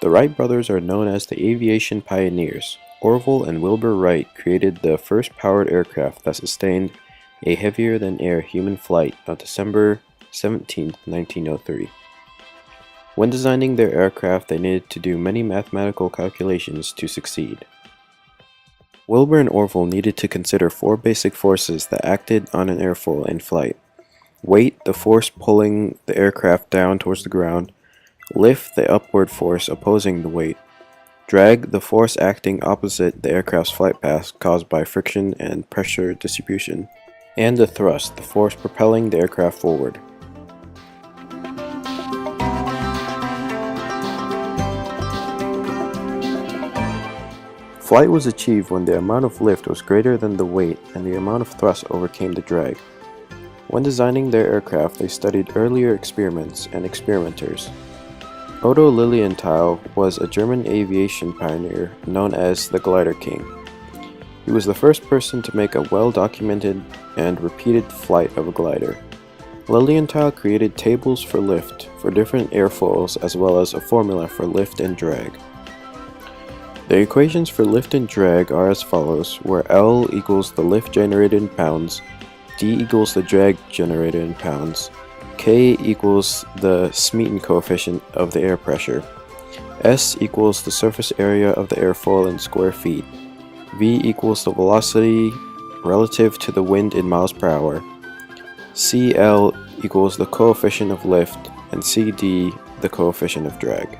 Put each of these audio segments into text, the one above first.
The Wright brothers are known as the aviation pioneers. Orville and Wilbur Wright created the first powered aircraft that sustained a heavier-than-air human flight on December 17, 1903. When designing their aircraft, they needed to do many mathematical calculations to succeed. Wilbur and Orville needed to consider four basic forces that acted on an airfoil in flight: weight, the force pulling the aircraft down towards the ground; lift, the upward force opposing the weight; drag, the force acting opposite the aircraft's flight path caused by friction and pressure distribution; and the thrust, the force propelling the aircraft forward. Flight was achieved when the amount of lift was greater than the weight and the amount of thrust overcame the drag. When designing their aircraft, they studied earlier experiments and experimenters. Otto Lilienthal was a German aviation pioneer known as the Glider King. He was the first person to make a well-documented and repeated flight of a glider. Lilienthal created tables for lift for different airfoils as well as a formula for lift and drag. The equations for lift and drag are as follows, where L equals the lift generated in pounds, D equals the drag generated in pounds, K equals the Smeaton coefficient of the air pressure, S equals the surface area of the airfoil in square feet, V equals the velocity relative to the wind in miles per hour, CL equals the coefficient of lift, and CD the coefficient of drag.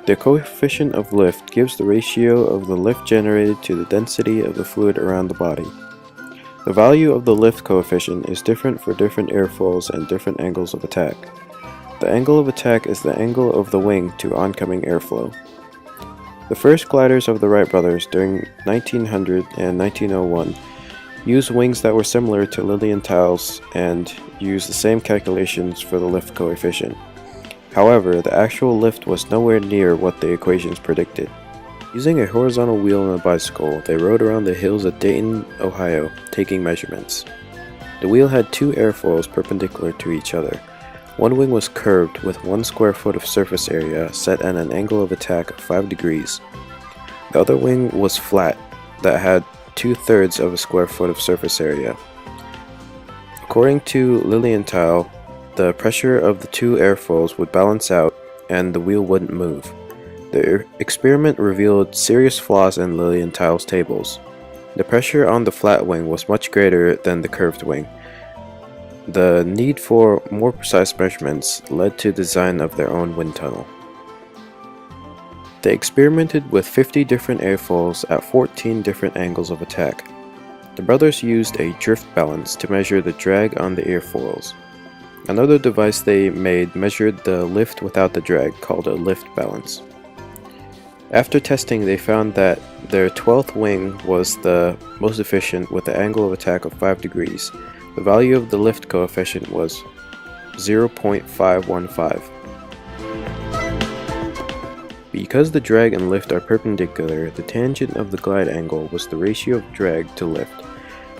The coefficient of lift gives the ratio of the lift generated to the density of the fluid around the body. The value of the lift coefficient is different for different airfoils and different angles of attack. The angle of attack is the angle of the wing to oncoming airflow. The first gliders of the Wright brothers during 1900 and 1901 used wings that were similar to Lilienthal's and used the same calculations for the lift coefficient. However, the actual lift was nowhere near what the equations predicted. Using a horizontal wheel on a bicycle, they rode around the hills of Dayton, Ohio, taking measurements. The wheel had two airfoils perpendicular to each other. One wing was curved with 1 square foot of surface area set at an angle of attack of 5 degrees. The other wing was flat, that had 2/3 of a square foot of surface area. According to Lilienthal, the pressure of the two airfoils would balance out and the wheel wouldn't move. The experiment revealed serious flaws in Lilienthal's tables. The pressure on the flat wing was much greater than the curved wing. The need for more precise measurements led to the design of their own wind tunnel. They experimented with 50 different airfoils at 14 different angles of attack. The brothers used a drift balance to measure the drag on the airfoils. Another device they made measured the lift without the drag, called a lift balance. After testing, they found that their 12th wing was the most efficient with an angle of attack of 5 degrees. The value of the lift coefficient was 0.515. Because the drag and lift are perpendicular, the tangent of the glide angle was the ratio of drag to lift.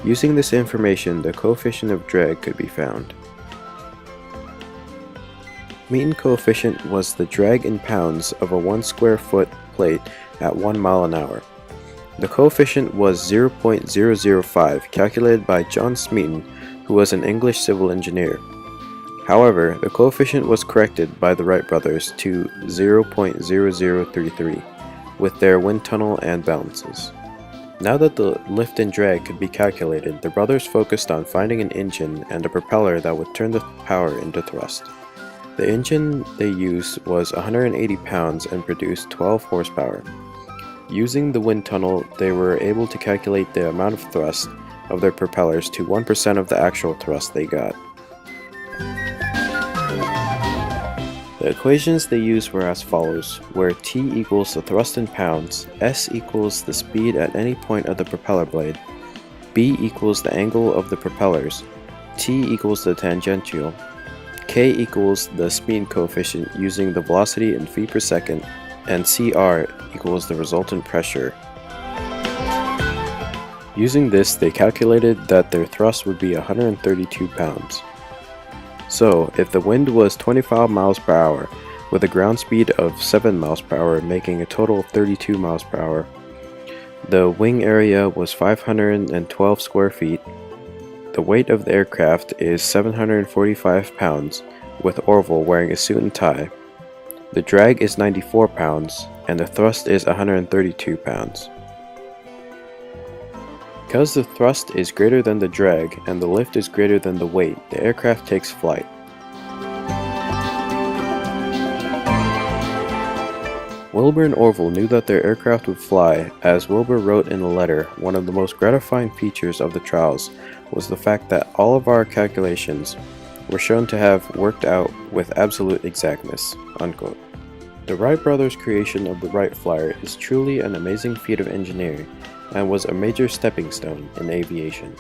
Using this information, the coefficient of drag could be found. Smeaton coefficient was the drag in pounds of a 1 square foot plate at 1 mile an hour. The coefficient was 0.005, calculated by John Smeaton, who was an English civil engineer. However, the coefficient was corrected by the Wright brothers to 0.0033 with their wind tunnel and balances. Now that the lift and drag could be calculated, the brothers focused on finding an engine and a propeller that would turn the power into thrust. The engine they used was 180 pounds and produced 12 horsepower. Using the wind tunnel, they were able to calculate the amount of thrust of their propellers to 1% of the actual thrust they got. The equations they used were as follows, where T equals the thrust in pounds, S equals the speed at any point of the propeller blade, B equals the angle of the propellers, T equals the tangential, K equals the Smeaton coefficient using the velocity in feet per second, and CR equals the resultant pressure. Using this, they calculated that their thrust would be 132 pounds. So, if the wind was 25 miles per hour, with a ground speed of 7 miles per hour, making a total of 32 miles per hour, the wing area was 512 square feet. The weight of the aircraft is 745 pounds, with Orville wearing a suit and tie. The drag is 94 pounds, and the thrust is 132 pounds. Because the thrust is greater than the drag and the lift is greater than the weight, the aircraft takes flight. Wilbur and Orville knew that their aircraft would fly. As Wilbur wrote in a letter, one of the most gratifying features of the trials was the fact that all of our calculations were shown to have worked out with absolute exactness, unquote. The Wright brothers' creation of the Wright Flyer is truly an amazing feat of engineering and was a major stepping stone in aviation.